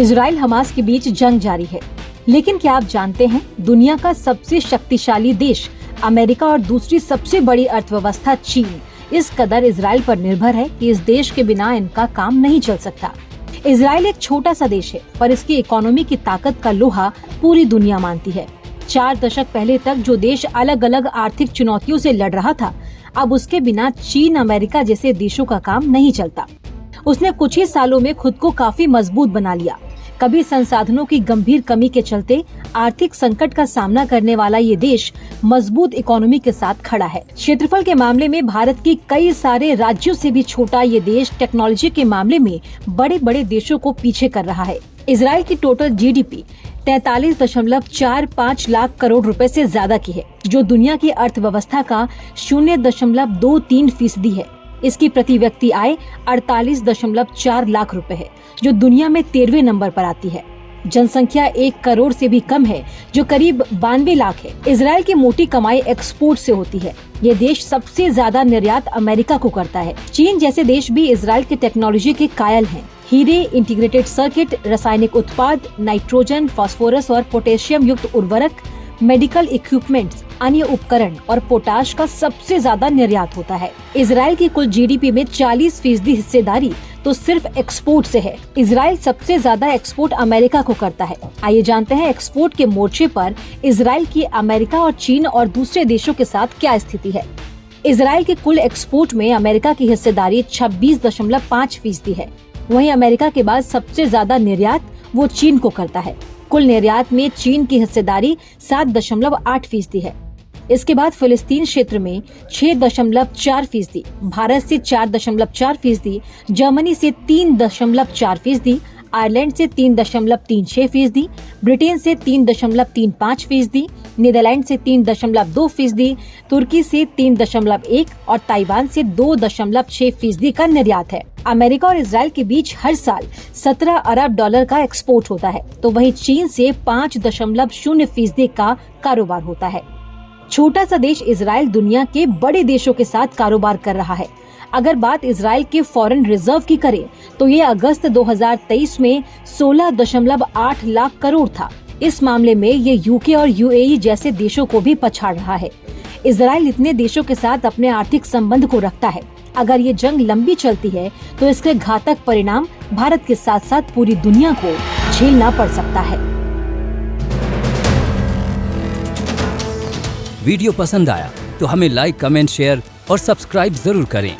Israel Hamas के बीच जंग जारी है, लेकिन क्या आप जानते हैं दुनिया का सबसे शक्तिशाली देश अमेरिका और दूसरी सबसे बड़ी अर्थव्यवस्था चीन इस कदर इजराइल पर निर्भर है कि इस देश के बिना इनका काम नहीं चल सकता। इजराइल एक छोटा सा देश है, पर इसकी इकोनॉमी की ताकत का लोहा पूरी दुनिया मानती है। 4 दशक पहले तक जो देश अलग अलग आर्थिक चुनौतियों से लड़ रहा था, अब उसके बिना चीन अमेरिका जैसे देशों का काम नहीं चलता। उसने कुछ ही सालों में खुद को काफी मजबूत बना लिया। कभी संसाधनों की गंभीर कमी के चलते आर्थिक संकट का सामना करने वाला ये देश मजबूत इकोनॉमी के साथ खड़ा है। क्षेत्रफल के मामले में भारत की कई सारे राज्यों से भी छोटा ये देश टेक्नोलॉजी के मामले में बड़े बड़े देशों को पीछे कर रहा है। इजराइल की टोटल जीडीपी 43.45 लाख करोड़ रुपए से ज्यादा की है, जो दुनिया की अर्थव्यवस्था का 0.23% है। इसकी प्रति व्यक्ति आय 48.4 लाख रुपए है, जो दुनिया में 13वें नंबर पर आती है। जनसंख्या 1 करोड़ से भी कम है, जो करीब 92 लाख है। इजराइल की मोटी कमाई एक्सपोर्ट से होती है। ये देश सबसे ज्यादा निर्यात अमेरिका को करता है। चीन जैसे देश भी इजराइल की टेक्नोलॉजी के कायल हैं। हीरे, इंटीग्रेटेड सर्किट, रासायनिक उत्पाद, नाइट्रोजन, फास्फोरस और पोटेशियम युक्त उर्वरक, मेडिकल इक्विपमेंट्स, अन्य उपकरण और पोटाश का सबसे ज्यादा निर्यात होता है। इजराइल की कुल जीडीपी में 40% हिस्सेदारी तो सिर्फ एक्सपोर्ट से है। इजराइल सबसे ज्यादा एक्सपोर्ट अमेरिका को करता है। आइए जानते हैं एक्सपोर्ट के मोर्चे पर इजराइल की अमेरिका और चीन और दूसरे देशों के साथ क्या स्थिति है। इजराइल के कुल एक्सपोर्ट में अमेरिका की हिस्सेदारी 26.5% है। वहीं अमेरिका के बाद सबसे ज्यादा निर्यात वो चीन को करता है। कुल निर्यात में चीन की हिस्सेदारी 7.8% है। इसके बाद फिलिस्तीन क्षेत्र में 6.4%, भारत से 4.4%, जर्मनी से 3.4%, आयरलैंड से 3.36%, ब्रिटेन से 3.35%, नीदरलैंड से 3.2%, तुर्की से 3.1% और ताइवान से 2.6% का निर्यात है। अमेरिका और इजराइल के बीच हर साल 17 अरब डॉलर का एक्सपोर्ट होता है, तो वहीं चीन से 5.0% का कारोबार होता है। छोटा सा देश इजराइल दुनिया के बड़े देशों के साथ कारोबार कर रहा है। अगर बात इजराइल के फॉरेन रिजर्व की करें तो ये अगस्त 2023 में 16.8 लाख करोड़ था। इस मामले में ये यूके और यूएई जैसे देशों को भी पछाड़ रहा है। इजराइल इतने देशों के साथ अपने आर्थिक संबंध को रखता है। अगर ये जंग लंबी चलती है तो इसके घातक परिणाम भारत के साथ साथ पूरी दुनिया को झेलना पड़ सकता है। वीडियो पसंद आया तो हमें लाइक, कमेंट, शेयर और सब्सक्राइब जरूर करें।